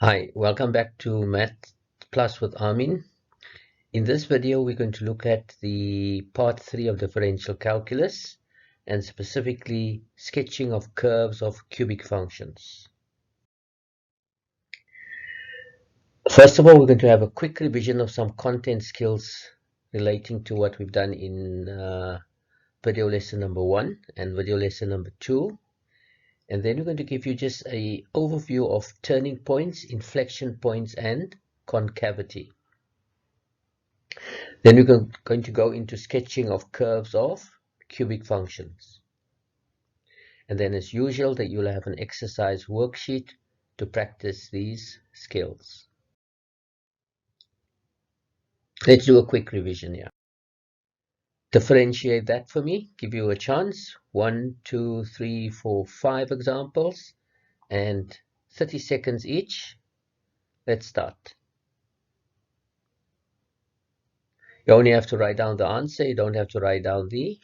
Hi, welcome back to Math Plus with Armien. In this video, we're going to look at the part 3 of differential calculus and specifically sketching of curves of cubic functions. First of all, we're going to have a quick revision of some content skills relating to what we've done in video lesson number 1 and video lesson number 2. And then we're going to give you just an overview of turning points, inflection points, and concavity. Then we're going to go into sketching of curves of cubic functions. And then as usual, that you'll have an exercise worksheet to practice these skills. Let's do a quick revision here. Differentiate that for me, give you a chance. 1, 2, 3, 4, 5 examples and 30 seconds each. Let's start. You only have to write down the answer. You don't have to write down the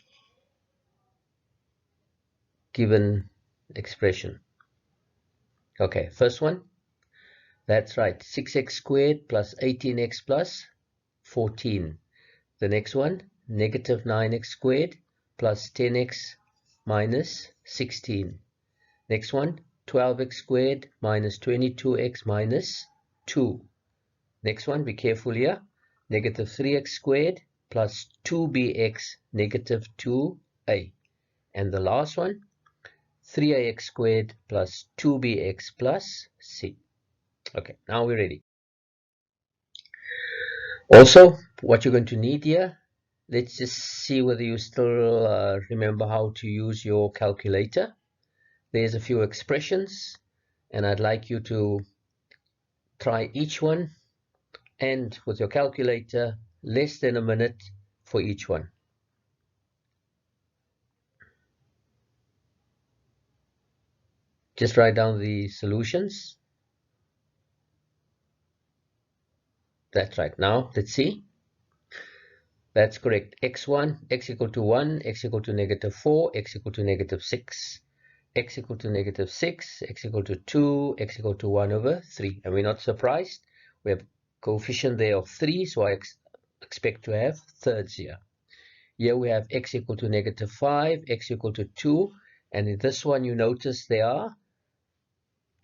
given expression. Okay, first one. That's right, 6x squared plus 18x plus 14. The next one, negative 9x squared plus 10x minus 16. Next one, 12x squared minus 22x minus 2. Next one, be careful here, negative 3x squared plus 2bx negative 2a. And the last one, 3ax squared plus 2bx plus c. Okay, now we're ready. Also, what you're going to need here, let's just see whether you still remember how to use your calculator. There's a few expressions, and I'd like you to try each one, and with your calculator, less than a minute for each one. Just write down the solutions. That's right. Now, let's see. That's correct. x1, x equal to 1, x equal to negative 4, x equal to negative 6. X equal to negative 6, x equal to 2, x equal to 1 over 3. And we're not surprised. We have coefficient there of 3, so I expect to have thirds here. Here we have x equal to negative 5, x equal to 2. And in this one, you notice there are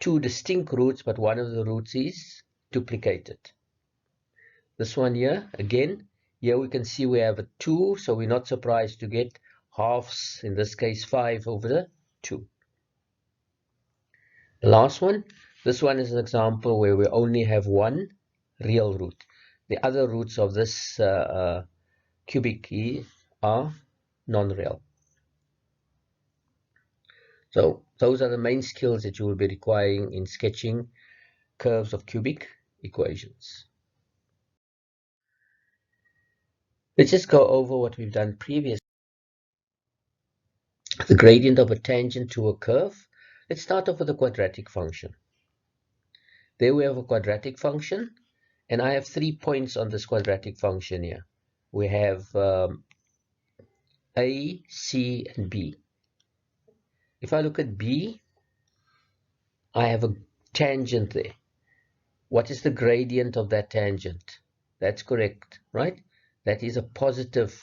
two distinct roots, but one of the roots is duplicated. This one here, again, here we can see we have a 2, so we're not surprised to get halves, in this case 5 over the 2. The last one, this one is an example where we only have one real root. The other roots of this cubic are non-real. So those are the main skills that you will be requiring in sketching curves of cubic equations. Let's just go over what we've done previously. The gradient of a tangent to a curve. Let's start off with a quadratic function. There we have a quadratic function, and I have 3 points on this quadratic function here. We have A, C, and B. If I look at B, I have a tangent there. What is the gradient of that tangent? That's correct, right? That is a positive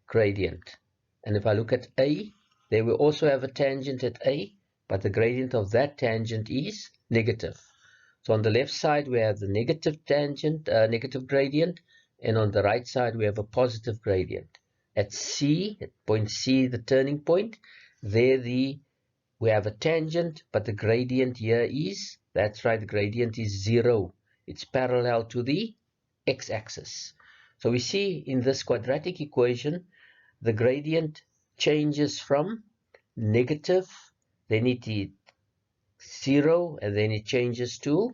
gradient. And if I look at A, there we also have a tangent at A, but the gradient of that tangent is negative. So on the left side, we have the negative tangent, negative gradient, and on the right side, we have a positive gradient. At C, at point C, the turning point, there we have a tangent, but the gradient here is, that's right, the gradient is 0. It's parallel to the x-axis. So we see in this quadratic equation, the gradient changes from negative, then it is 0, and then it changes to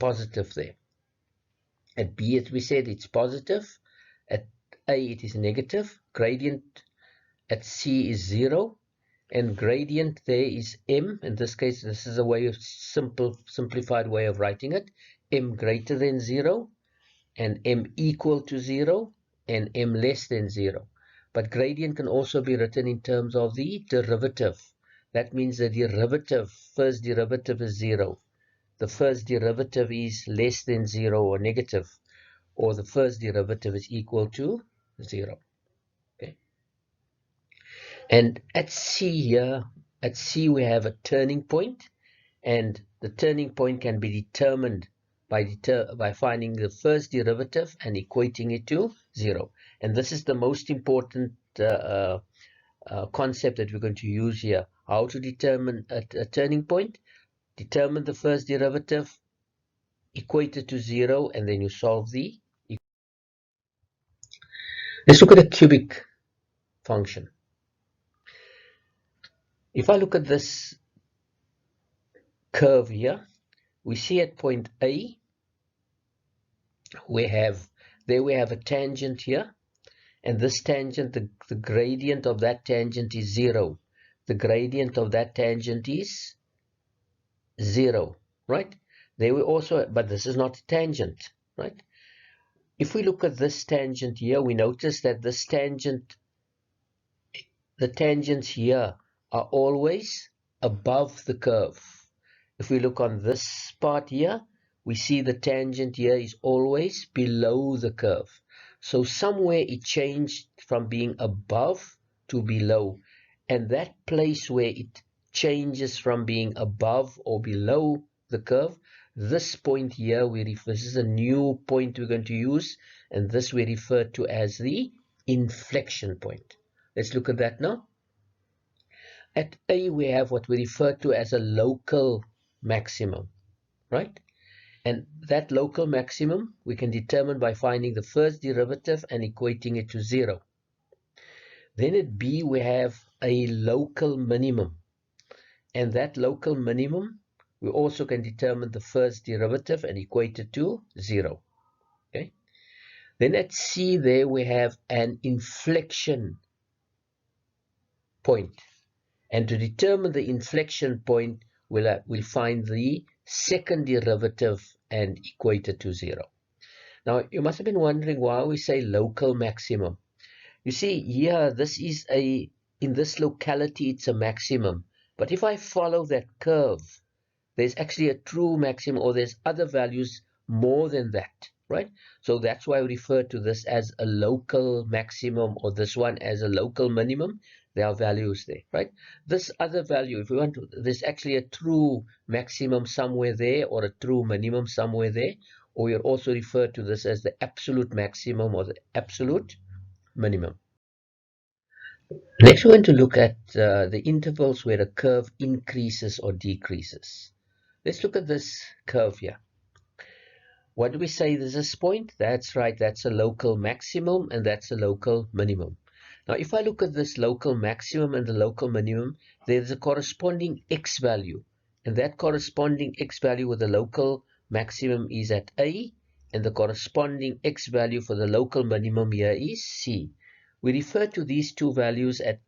positive there. At B, as we said, it's positive. At A, it is negative. Gradient at C is 0. And gradient there is m. In this case, this is a way of simplified way of writing it. M greater than 0, and m equal to 0, and m less than 0. But gradient can also be written in terms of the derivative. That means the derivative, first derivative is 0. the first derivative is less than 0 or negative, or the first derivative is equal to 0. Okay. And at C here, at C we have a turning point, and the turning point can be determined by finding the first derivative and equating it to 0. And this is the most important concept that we're going to use here. How to determine a turning point? Determine the first derivative, equate it to 0, and then you solve the equation. Let's look at a cubic function. If I look at this curve here, we see at point A, we have a tangent here, and this tangent, the gradient of that tangent is 0. The gradient of that tangent is 0, right? There we also, but this is not a tangent, right? If we look at this tangent here, we notice that this tangent, the tangents here are always above the curve. If we look on this part here, we see the tangent here is always below the curve. So somewhere it changed from being above to below. And that place where it changes from being above or below the curve, this point here, this is a new point we're going to use, and this we refer to as the inflection point. Let's look at that now. At A, we have what we refer to as a local maximum, right? And that local maximum we can determine by finding the first derivative and equating it to 0. Then at B, we have a local minimum. And that local minimum, we also can determine the first derivative and equate it to 0. Okay. Then at C, there we have an inflection point. And to determine the inflection point, we'll find the second derivative and equate it to 0. Now, you must have been wondering why we say local maximum. You see, here, in this locality, it's a maximum. But if I follow that curve, there's actually a true maximum, or there's other values more than that, right? So that's why we refer to this as a local maximum, or this one as a local minimum. There are values there, right? This other value, if we want to, there's actually a true maximum somewhere there, or a true minimum somewhere there, or we also refer to this as the absolute maximum or the absolute minimum. Next, we're going to look at the intervals where the curve increases or decreases. Let's look at this curve here. What do we say is this point? That's right, that's a local maximum, and that's a local minimum. Now, if I look at this local maximum and the local minimum, there's a corresponding x value. And that corresponding x value with the local maximum is at A, and the corresponding x value for the local minimum here is C. We refer to these two values at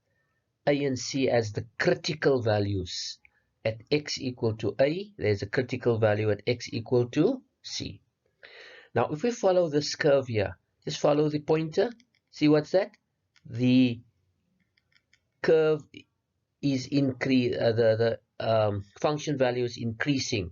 A and C as the critical values. At x equal to A, there's a critical value at x equal to C. Now, if we follow this curve here, just follow the pointer. See what's that? The curve is the function value is increasing.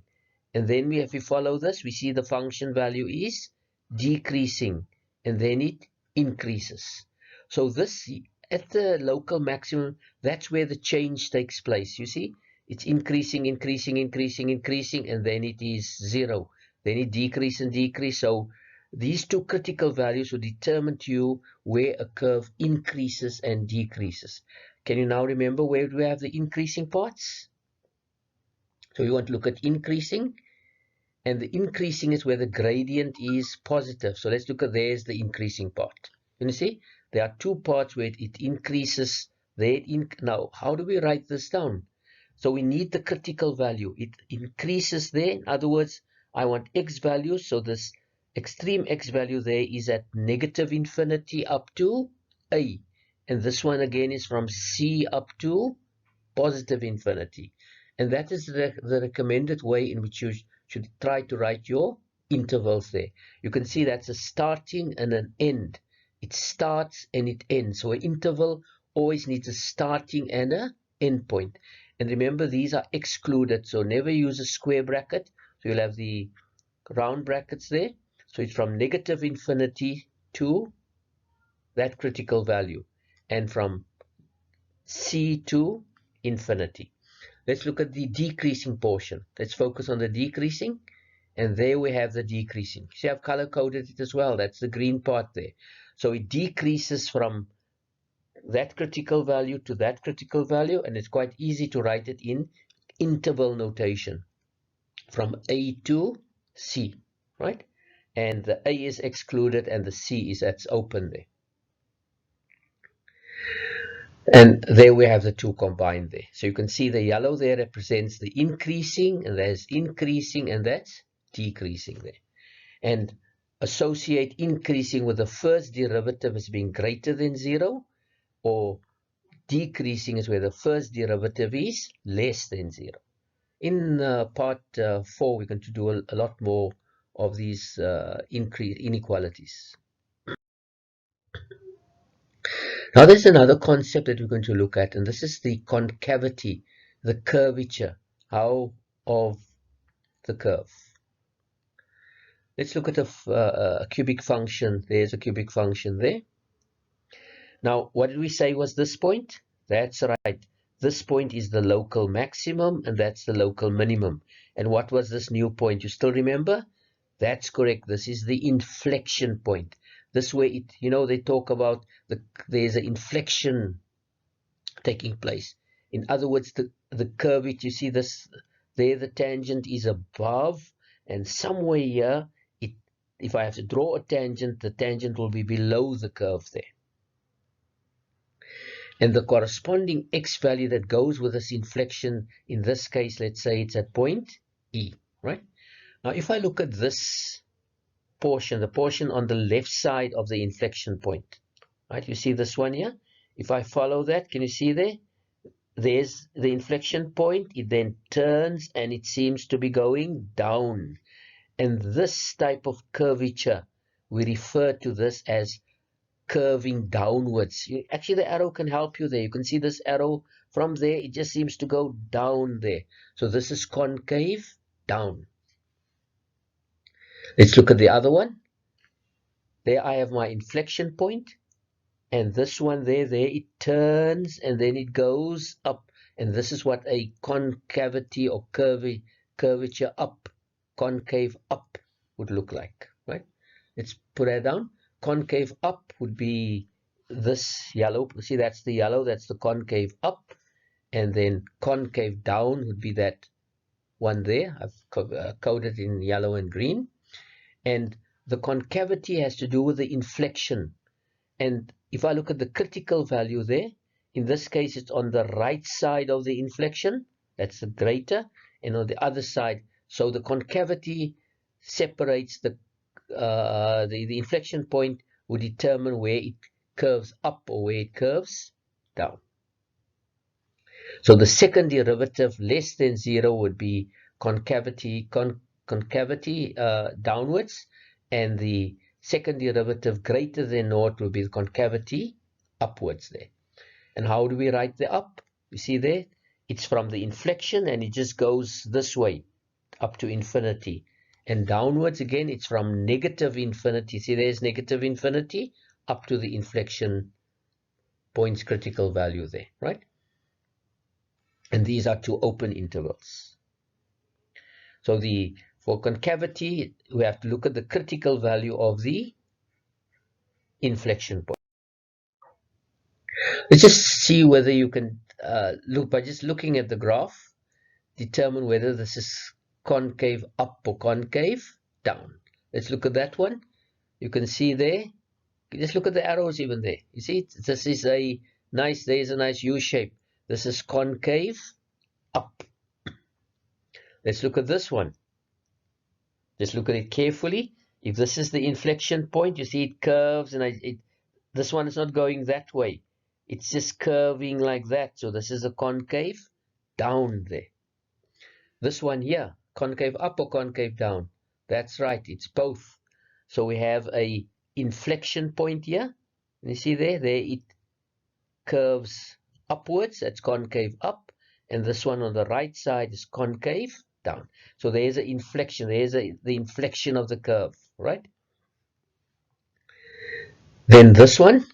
And then if we follow this, we see the function value is decreasing, and then it increases. So this, at the local maximum, that's where the change takes place. You see, it's increasing, increasing, increasing, increasing, and then it is 0. Then it decreases and decreases. So these two critical values will determine to you where a curve increases and decreases. Can you now remember where do we have the increasing parts? So you want to look at increasing, and the increasing is where the gradient is positive. So let's look at there's the increasing part. You see, there are two parts where it increases. Now, how do we write this down? So we need the critical value. It increases there. In other words, I want x value. So this extreme x value there is at negative infinity up to A. And this one again is from C up to positive infinity. And that is the recommended way in which you should try to write your intervals there. You can see that's a starting and an end. It starts and it ends. So an interval always needs a starting and an end point. And remember, these are excluded, so never use a square bracket. So you'll have the round brackets there. So it's from negative infinity to that critical value, and from C to infinity. Let's look at the decreasing portion. Let's focus on the decreasing. And there we have the decreasing. See, I've color coded it as well. That's the green part there. So it decreases from that critical value to that critical value, and it's quite easy to write it in interval notation from A to C, right? And the A is excluded and the C is that's open there. And there we have the two combined there. So you can see the yellow there represents the increasing, and there's increasing, and that's decreasing there. And associate increasing with the first derivative as being greater than 0, or decreasing is where the first derivative is less than 0. In part 4, we're going to do a lot more of these inequalities. Now there's another concept that we're going to look at, and this is the concavity, the curvature, of the curve. Let's look at a cubic function. There's a cubic function there. Now, what did we say was this point? That's right. This point is the local maximum, and that's the local minimum. And what was this new point? You still remember? That's correct. This is the inflection point. This way, they talk about there's an inflection taking place. In other words, the curvature, you see this there, the tangent is above, and somewhere here, if I have to draw a tangent, the tangent will be below the curve there. And the corresponding x value that goes with this inflection, in this case, let's say it's at point E, right? Now, if I look at this portion, the portion on the left side of the inflection point, right? You see this one here? If I follow that, can you see there? There's the inflection point. It then turns and it seems to be going down. And this type of curvature, we refer to this as curving downwards. Actually, the arrow can help you there. You can see this arrow from there. It just seems to go down there. So this is concave down. Let's look at the other one. There I have my inflection point. And this one there, it turns and then it goes up. And this is what a concavity or curvature up, concave up would look like, right? Let's put that down. Concave up would be this yellow. See, that's the yellow. That's the concave up. And then concave down would be that one there. I've coded in yellow and green. And the concavity has to do with the inflection. And if I look at the critical value there, in this case, it's on the right side of the inflection. That's the greater. And on the other side, so the concavity separates the inflection point will determine where it curves up or where it curves down. So the second derivative less than 0 would be concavity downwards, and the second derivative greater than 0 will be the concavity upwards there. And how do we write the up? You see there, it's from the inflection and it just goes this way up to infinity. And downwards again, it's from negative infinity. See, there's negative infinity up to the inflection point's critical value there, right? And these are two open intervals. So for concavity, we have to look at the critical value of the inflection point. Let's just see whether you can look by just looking at the graph, determine whether this is concave up or concave down. Let's look at that one. You can see there. Just look at the arrows even there. You see, this is there's a nice U shape. This is concave up. Let's look at this one. Just look at it carefully. If this is the inflection point, you see it curves, and this one is not going that way. It's just curving like that. So this is a concave down there. This one here, concave up or concave down? That's right, it's both. So we have a inflection point here. You see there it curves upwards. That's concave up. and this one on the right side is concave down. So there's an inflection, there's the inflection of the curve, right? Then this one,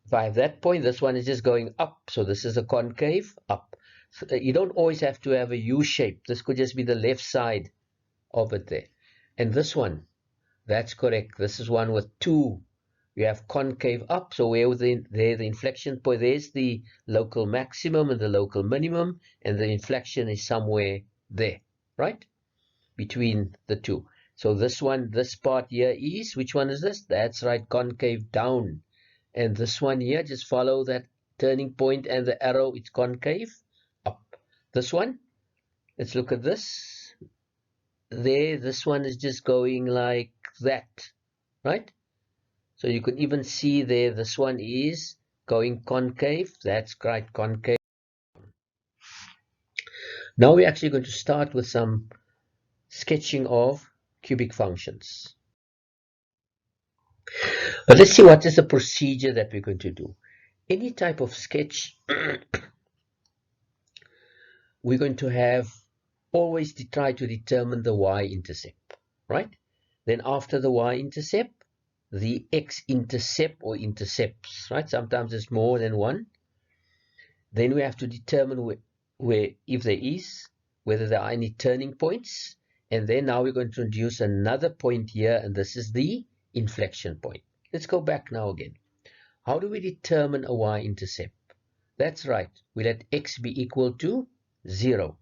if I have that point, this one is just going up. So this is a concave up. So you don't always have to have a U shape. This could just be the left side of it there. And this one, that's correct. This is one with two. You have concave up. So where there the inflection point, there's the local maximum and the local minimum, and the inflection is somewhere there, right? Between the two. So this one, this part here is, which one is this? That's right, concave down. And this one here, just follow that turning point and the arrow, it's concave up. This one, let's look at this. There, this one is just going like that, right? So you can even see there, this one is going concave. That's right, concave. Now we're actually going to start with some sketching of cubic functions. But let's see what is the procedure that we're going to do. Any type of sketch, we're going to have always to try to determine the y-intercept, right? Then after the y-intercept, the x-intercept or intercepts, right? Sometimes it's more than one. Then we have to determine where if there is, whether there are any turning points. And then now we're going to introduce another point here, and this is the inflection point. Let's go back now again. How do we determine a y-intercept? That's right, we let x be equal to 0.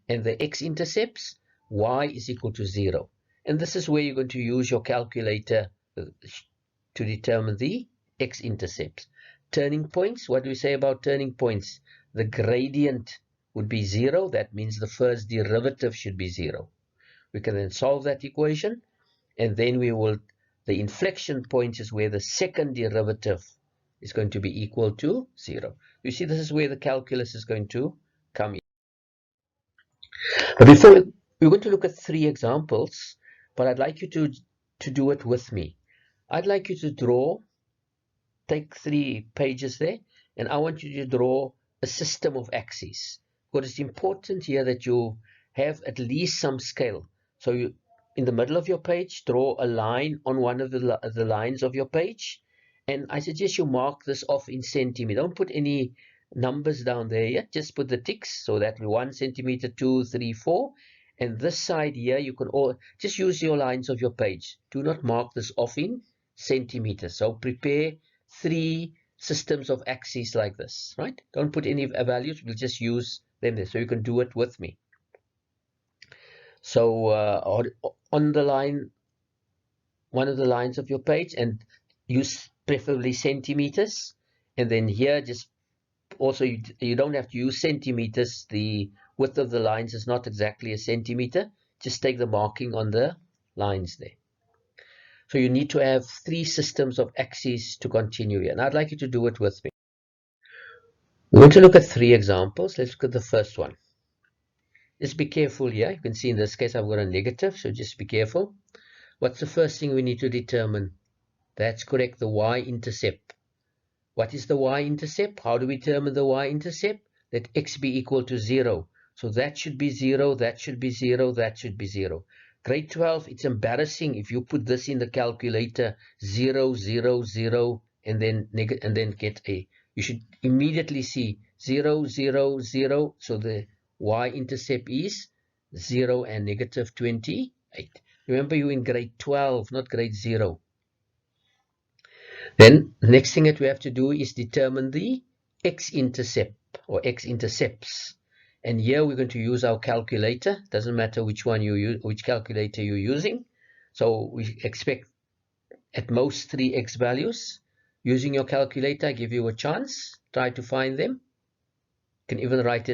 And the x-intercepts, y is equal to 0. And this is where you're going to use your calculator to determine the x-intercepts. Turning points, what do we say about turning points? The gradient would be 0. That means the first derivative should be 0. We can then solve that equation, and then we will, the inflection point is where the second derivative is going to be equal to 0. You see, this is where the calculus is going to come in. But before we're going to look at 3 examples, but I'd like you to do it with me. I'd like you to take 3 pages there, and I want you to draw a system of axes. Because it's important here that you have at least some scale. So you, in the middle of your page, draw a line on one of the lines of your page, and I suggest you mark this off in centimeters. Don't put any numbers down there yet, just put the ticks, so that 1 centimeter, 2, 3, 4, and this side here you can all just use your lines of your page. Do not mark this off in centimeters. So prepare 3 systems of axes like this, right? Don't put any values, we'll just use them there, so you can do it with me. So on the line, one of the lines of your page, and use preferably centimeters, and then here just also you don't have to use centimeters. The width of the lines is not exactly a centimeter. Just take the marking on the lines there. So you need to have 3 systems of axes to continue here, and I'd like you to do it with me. We're going to look at 3 examples. Let's look at the first one. Just be careful here. You can see in this case I've got a negative, so just be careful. What's the first thing we need to determine? That's correct, the y-intercept. What is the y-intercept? How do we determine the y-intercept? Let x be equal to 0. So that should be 0, that should be 0, that should be 0. Grade 12, it's embarrassing if you put this in the calculator 0, 0, 0, and then get a. You should immediately see 0, 0, 0. So the y-intercept is 0 and negative 28. Remember, you're in grade 12, not grade 0. Then the next thing that we have to do is determine the x-intercept or x-intercepts. And here we're going to use our calculator. Doesn't matter which one you use, which calculator you're using. So we expect at most 3 x values. Using your calculator, I give you a chance. Try to find them. You can even write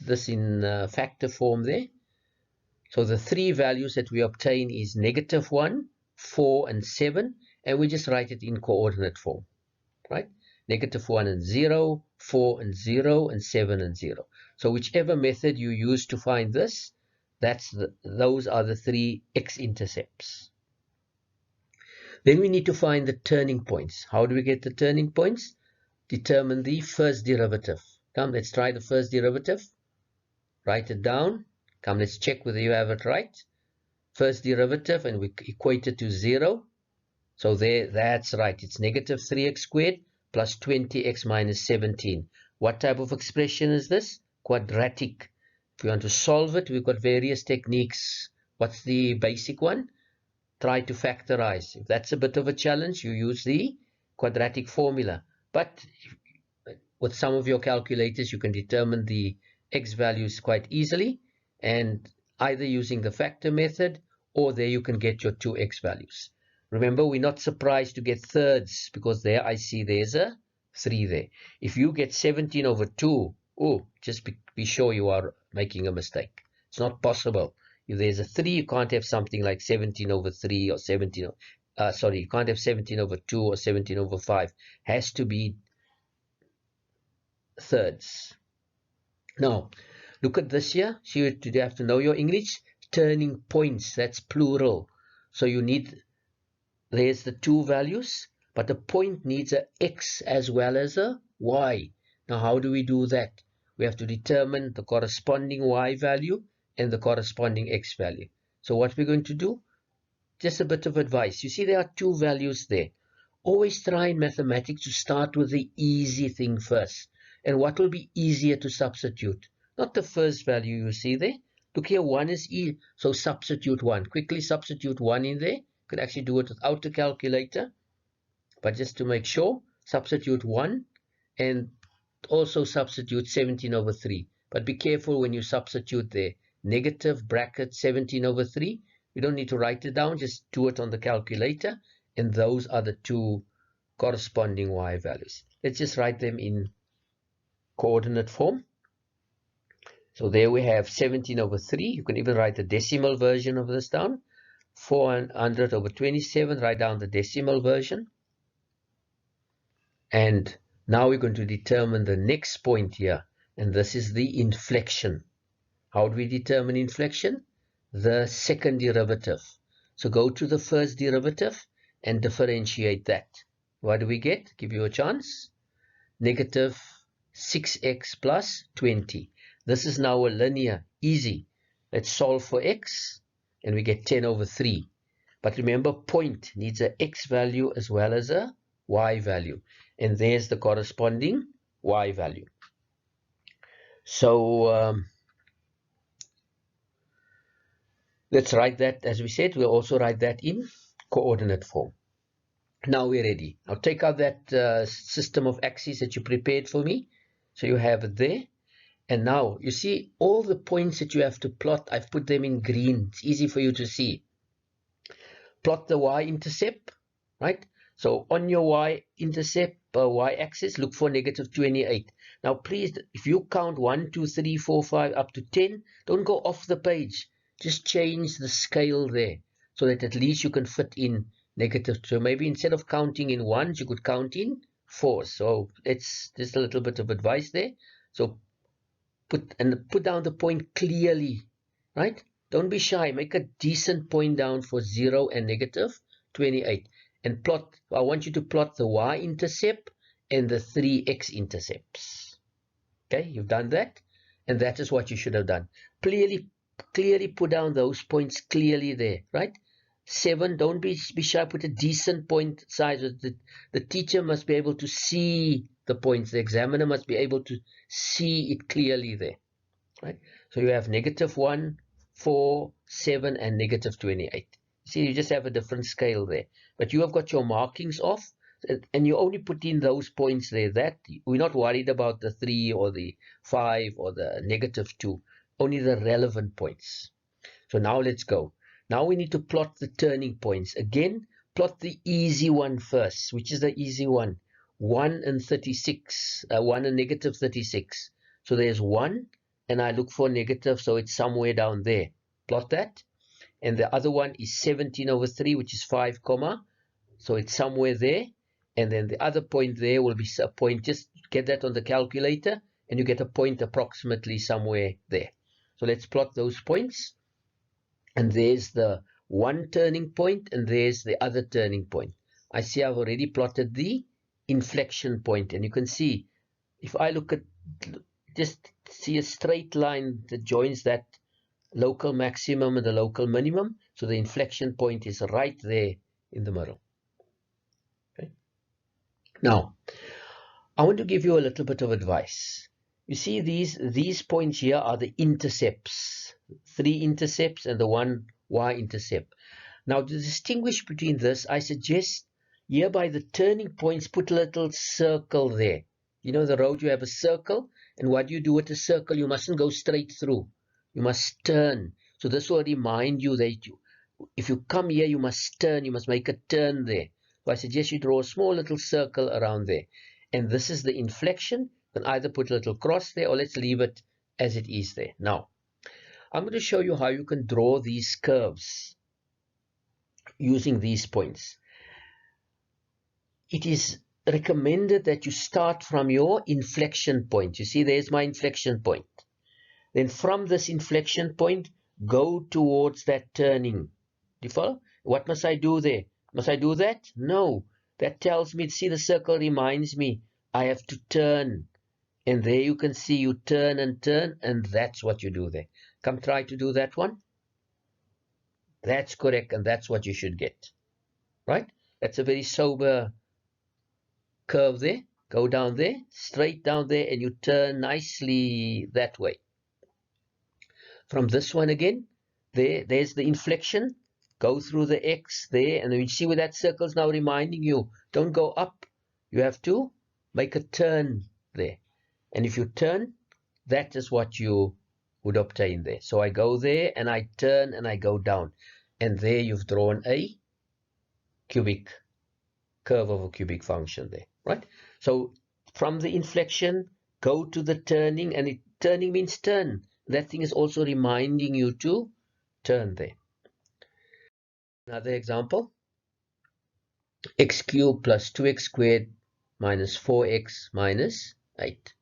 this in factor form there. So the 3 values that we obtain is -1, 4, and 7. And we just write it in coordinate form, right? -1 and 0, 4 and 0, and 7 and 0. So whichever method you use to find this, those are the 3 x-intercepts. Then we need to find the turning points. How do we get the turning points? Determine the first derivative. Come, let's try the first derivative. Write it down. Come, let's check whether you have it right. First derivative, and we equate it to 0. So there, that's right. It's negative 3x squared plus 20x minus 17. What type of expression is this? Quadratic. If you want to solve it, we've got various techniques. What's the basic one? Try to factorize. If that's a bit of a challenge, you use the quadratic formula. But with some of your calculators, you can determine the x values quite easily, and either using the factor method, or there you can get your 2x values. Remember, we're not surprised to get thirds, because there I see there's a 3 there. If you get 17 over 2, oh, just be sure you are making a mistake. It's not possible. If there's a 3, you can't have something like 17 over 3 or 17. You can't have 17 over 2 or 17 over 5. Has to be thirds. Now, look at this here. So you have to know your English. Turning points, that's plural. So you need, there's the 2 values, but the point needs a x as well as a y. Now, how do we do that? We have to determine the corresponding y value and the corresponding x value. So what we're going to do, just a bit of advice. You see there are 2 values there. Always try in mathematics to start with the easy thing first. And what will be easier to substitute? Not the first value you see there. Look here, 1 is e, so substitute 1. Quickly substitute 1 in there. You can actually do it without a calculator. But just to make sure, substitute 1 and also substitute 17 over 3. But be careful when you substitute there. Negative bracket 17 over 3. You don't need to write it down, just do it on the calculator. And those are the 2 corresponding y values. Let's just write them in coordinate form. So there we have 17 over 3. You can even write the decimal version of this down. 400 over 27, write down the decimal version. And now we're going to determine the next point here. And this is the inflection. How do we determine inflection? The second derivative. So go to the first derivative and differentiate that. What do we get? Give you a chance. Negative 6x plus 20. This is now a linear, easy. Let's solve for x, and we get 10 over 3. But remember, point needs an x value as well as a y value. And there's the corresponding y value. So let's write that, as we said, we'll also write that in coordinate form. Now we're ready. I'll take out that system of axes that you prepared for me. So you have it there. And now, you see, all the points that you have to plot, I've put them in green. It's easy for you to see. Plot the y-intercept, right? So on your y-intercept, y-axis, look for negative 28. Now, please, if you count 1, 2, 3, 4, 5, up to 10, don't go off the page. Just change the scale there so that at least you can fit in negative. So maybe instead of counting in ones, you could count in 4s. So it's just a little bit of advice there. So put down the point clearly, right? Don't be shy. Make a decent point down for 0 and negative 28. And plot, I want you to plot the y-intercept and the 3x intercepts. Okay, you've done that. And that is what you should have done. Clearly put down those points clearly there, right? 7, don't be shy. Put a decent point size. The teacher must be able to see the points. The examiner must be able to see it clearly there, right? So you have negative 1, 4, 7, and negative 28. See, you just have a different scale there. But you have got your markings off, and you only put in those points there. That we're not worried about the 3 or the 5 or the negative 2. Only the relevant points. So now let's go. Now we need to plot the turning points. Again, plot the easy one first. Which is the easy one? 1 and 36. 1 and negative 36. So there's 1, and I look for negative, so it's somewhere down there. Plot that. And the other one is 17 over 3, which is 5, so it's somewhere there. And then the other point there will be a point. Just get that on the calculator, and you get a point approximately somewhere there. So let's plot those points. And there's the one turning point, and there's the other turning point. I see I've already plotted the inflection point, and you can see if I look at just see a straight line that joins that local maximum and the local minimum. So the inflection point is right there in the middle. Okay. Now, I want to give you a little bit of advice. You see these points here are the intercepts, 3 intercepts and the 1 y-intercept. Now, to distinguish between this, I suggest here by the turning points, put a little circle there. You know, the road, you have a circle, and what do you do with a circle? You mustn't go straight through. You must turn. So this will remind you that if you come here, you must turn. You must make a turn there. So I suggest you draw a small little circle around there. And this is the inflection. You can either put a little cross there, or let's leave it as it is there. Now, I'm going to show you how you can draw these curves using these points. It is recommended that you start from your inflection point. You see, there's my inflection point. Then from this inflection point, go towards that turning. Do you follow? What must I do there? Must I do that? No. That tells me, see, the circle reminds me I have to turn. And there you can see you turn, and that's what you do there. Come try to do that one. That's correct, and that's what you should get. Right? That's a very sober curve there. Go down there, straight down there, and you turn nicely that way. From this one again, there's the inflection. Go through the X there, and then you see where that circle's now reminding you. Don't go up. You have to make a turn there. And if you turn, that is what you would obtain there. So I go there, and I turn, and I go down. And there you've drawn a cubic curve of a cubic function there, right? So from the inflection, go to the turning, and turning means turn. That thing is also reminding you to turn there. Another example, x cubed plus 2x squared minus 4x minus 8.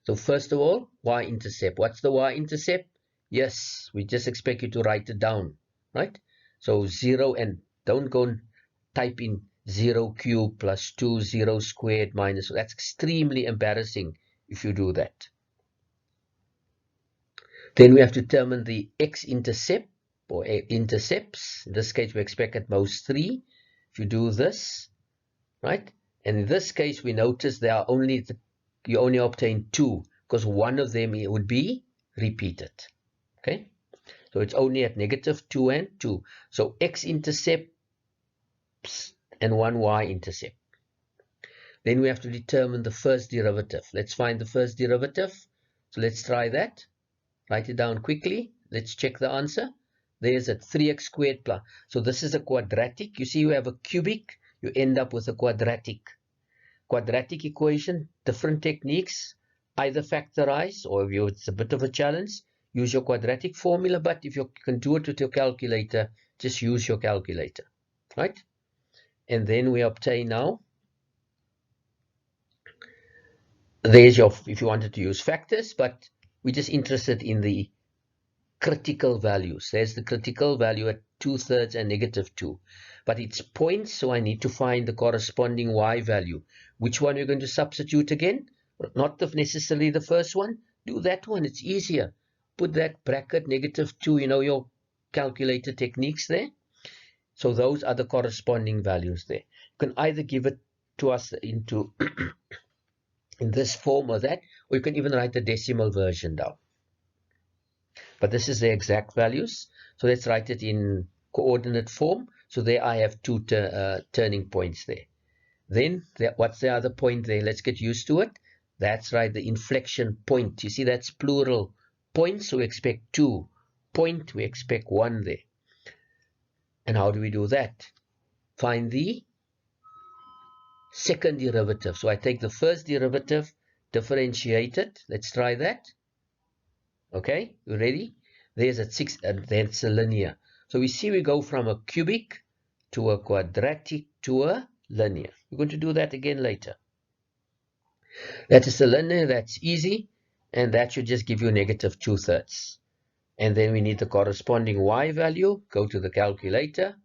So first of all, y-intercept. What's the y-intercept? Yes, we just expect you to write it down, right? So 0, and don't go and type in 0 cubed plus 2, 0 squared minus. That's extremely embarrassing if you do that. Then we have to determine the x-intercept or intercepts. In this case, we expect at most 3. If you do this, right? And in this case, we notice there are you only obtain 2 because one of them would be repeated. Okay? So it's only at -2 and 2. So x-intercept and 1 y-intercept. Then we have to determine the first derivative. Let's find the first derivative. So let's try that. Write it down quickly. Let's check the answer. There's a 3x squared plus. So this is a quadratic. You see, you have a cubic. You end up with a quadratic. Quadratic equation, different techniques. Either factorize, or if it's a bit of a challenge, use your quadratic formula. But if you can do it with your calculator, just use your calculator. Right? And then we obtain now. There's your, if you wanted to use factors, but we're just interested in the critical values. There's the critical value at 2/3 and -2. But it's points, so I need to find the corresponding y value. Which one you're going to substitute again? Not necessarily the first one. Do that one. It's easier. Put that bracket -2, you know, your calculator techniques there. So those are the corresponding values there. You can either give it to us into in this form or that, or you can even write the decimal version down. But this is the exact values. So let's write it in coordinate form. So there I have 2 turning points there. Then what's the other point there? Let's get used to it. That's right, the inflection point. You see, that's plural points, so we expect 2. Point, we expect 1 there. And how do we do that? Find the second derivative. So I take the first derivative, differentiate it. Let's try that. Okay, you ready? There's a 6, and that's a linear. So we see we go from a cubic to a quadratic to a linear. We're going to do that again later. That is a linear, that's easy, and that should just give you -2/3. And then we need the corresponding y value. Go to the calculator,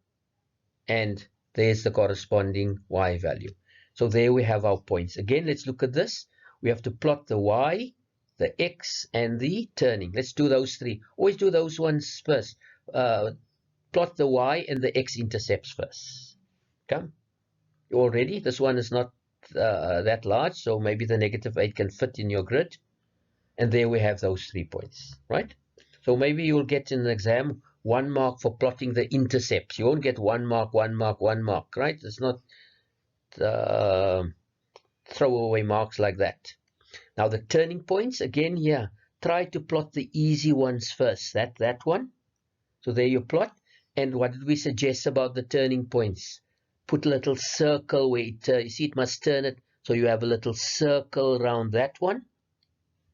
and there's the corresponding y value. So there we have our points. Again, let's look at this. we have to plot the y, the x, and the turning. Let's do those three. Always do those ones first. Plot the y and the x-intercepts first. Come. You all ready? This one is not that large, so maybe the -8 can fit in your grid. And there we have those 3 points, right? So maybe you'll get in an exam 1 mark for plotting the intercepts. You won't get 1 mark, 1 mark, 1 mark, right? It's not throwaway marks like that. Now the turning points, again here, try to plot the easy ones first. That one. So there you plot. And what did we suggest about the turning points? Put a little circle where it, you see it must turn it. So you have a little circle around that one.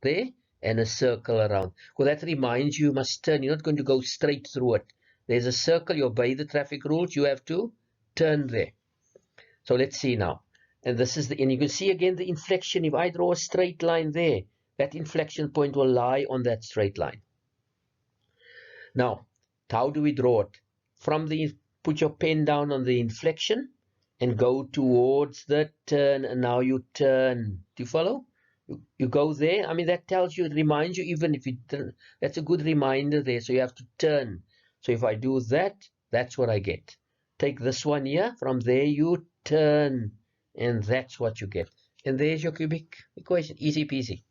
There, and a circle around. Well, that reminds you, you must turn. You're not going to go straight through it. There's a circle. You obey the traffic rules. You have to turn there. So let's see now. And this is and you can see again the inflection. If I draw a straight line there, that inflection point will lie on that straight line. Now, how do we draw it? Put your pen down on the inflection and go towards the turn. And now you turn. Do you follow? You go there. I mean, that tells you, it reminds you, even if you turn, that's a good reminder there. So you have to turn. So if I do that, that's what I get. Take this one here. From there, you turn. And that's what you get. And there's your cubic equation. Easy peasy.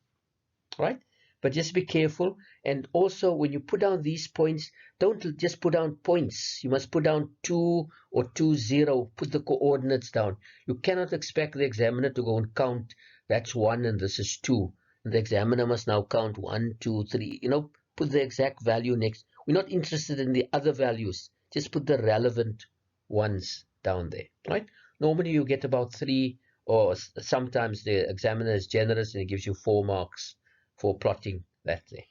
Right? But just be careful. And also, when you put down these points, don't just put down points. You must put down 2 or 2, 0. Put the coordinates down. You cannot expect the examiner to go and count. That's 1 and this is 2. And the examiner must now count 1, 2, 3. You know, put the exact value next. We're not interested in the other values. Just put the relevant ones down there. Right? Normally you get about 3, or sometimes the examiner is generous and he gives you 4 marks for plotting that there.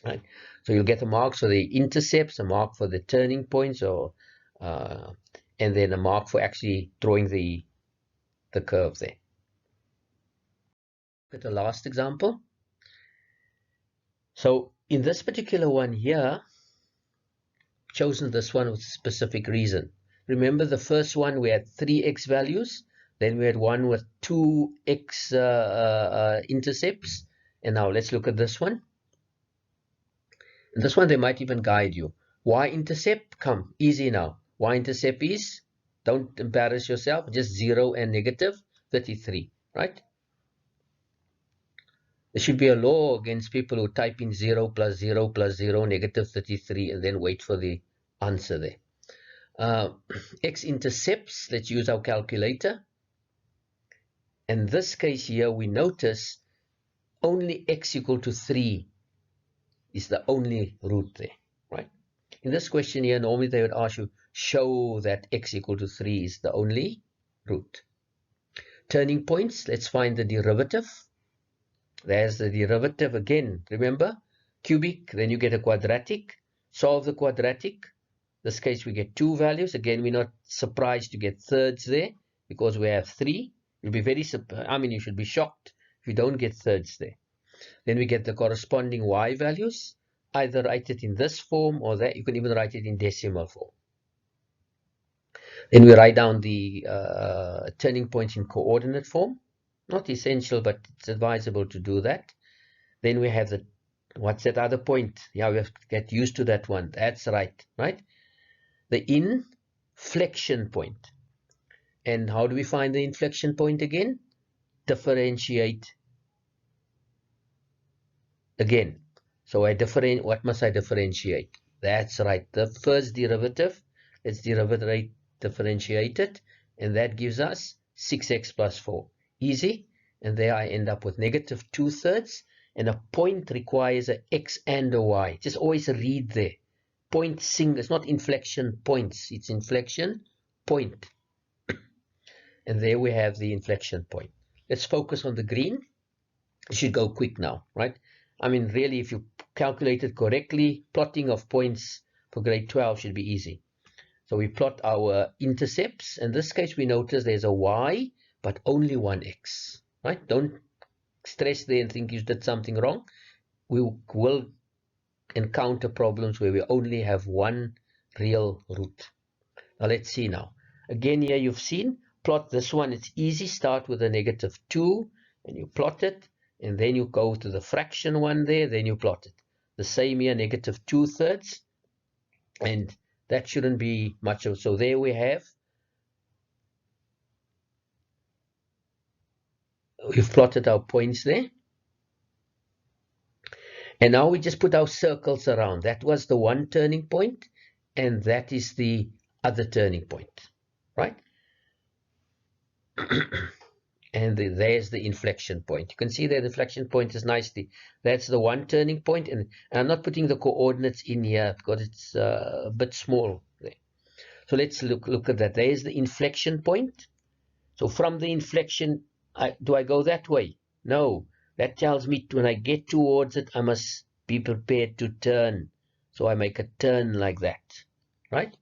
Right? So you'll get a mark for the intercepts, a mark for the turning points, or and then a mark for actually drawing the curve there. Look at the last example. So in this particular one here, chosen this one with a specific reason. Remember the first one we had 3x values, then we had one with 2x intercepts, and now let's look at this one. In this one they might even guide you. Y-intercept, come, easy now. Y-intercept is, don't embarrass yourself, just 0 and -33, right? There should be a law against people who type in 0 plus 0 plus 0, -33, and then wait for the answer there. X-intercepts, let's use our calculator. In this case here, we notice only x equal to 3 is the only root there, right? In this question here, normally they would ask you, show that x equal to 3 is the only root. Turning points, let's find the derivative. There's the derivative again. Remember, cubic, then you get a quadratic. Solve the quadratic. In this case, we get 2 values. Again, we're not surprised to get thirds there because we have 3. You'll be very surprised. I mean, you should be shocked if you don't get thirds there. Then we get the corresponding y values. Either write it in this form or that. You can even write it in decimal form. Then we write down the turning points in coordinate form. Not essential, but it's advisable to do that. Then we have the, what's that other point? Yeah, we have to get used to that one. That's right, right? The inflection point. And how do we find the inflection point again? Differentiate again. So what must I differentiate? That's right, the first derivative. Let's differentiate it, and that gives us 6x plus 4. Easy. And there I end up with -2/3, and a point requires an x and a y. Just always read there. Point single, it's not inflection points, it's inflection point. And there we have the inflection point. Let's focus on the green. It should go quick now, right? I mean, really, if you calculate it correctly, plotting of points for grade 12 should be easy. So we plot our intercepts. In this case, we notice there's a y, but only one x, right? Don't stress there and think you did something wrong. We will encounter problems where we only have one real root. Now let's see now. Again, here you've seen, plot this one. It's easy. Start with a -2, and you plot it, and then you go to the fraction one there, then you plot it. The same here, negative 2/3, and that shouldn't be much of. So there we have. We've plotted our points there. And now we just put our circles around. That was the one turning point, and that is the other turning point, right? And there's the inflection point. You can see there the inflection point is nicely. That's the one turning point, and I'm not putting the coordinates in here because it's a bit small there. So let's look at that. There's the inflection point. So from the inflection, do I go that way? No. That tells me when I get towards it, I must be prepared to turn. So I make a turn like that, right?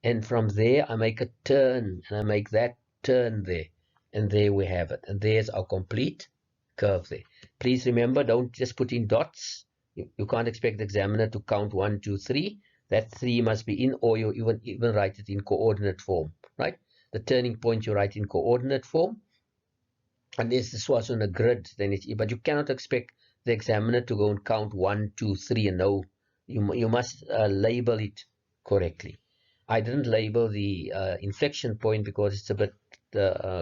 And from there, I make a turn, and I make that turn there. And there we have it. And there's our complete curve there. Please remember, don't just put in dots. You can't expect the examiner to count 1, 2, 3. That 3 must be in, or you even write it in coordinate form, right? The turning point you write in coordinate form. Unless this was on a grid, then it's, but you cannot expect the examiner to go and count 1, 2, 3 and no. You must label it correctly. I didn't label the inflection point because it's a bit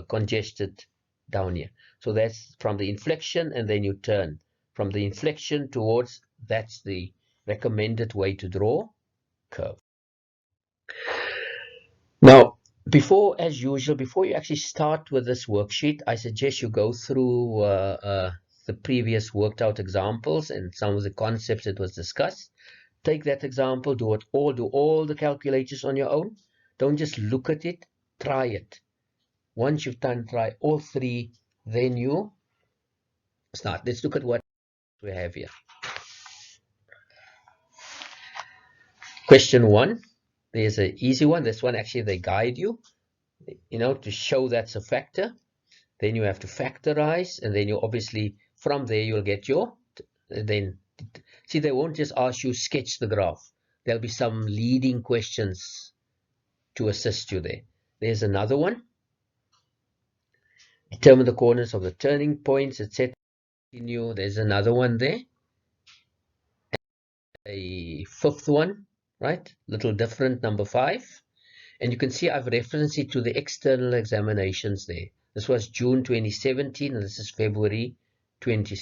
congested down here. So that's from the inflection, and then you turn from the inflection towards. That's the recommended way to draw curve. Now, as usual, before you actually start with this worksheet, I suggest you go through the previous worked out examples and some of the concepts that was discussed. Take that example, do all the calculations on your own. Don't just look at it, try it. Once you've try all three, then you start. Let's look at what we have here. Question 1, there's an easy one. This one actually they guide you, to show that's a factor. Then you have to factorize, and then you obviously from there you'll get your, then see, they won't just ask you sketch the graph. There'll be some leading questions to assist you there. There's another one. Determine the coordinates of the turning points, etc. There's another one there. A fifth one, right? Little different, number 5. And you can see I've referenced it to the external examinations there. This was June 2017, and this is February 2016.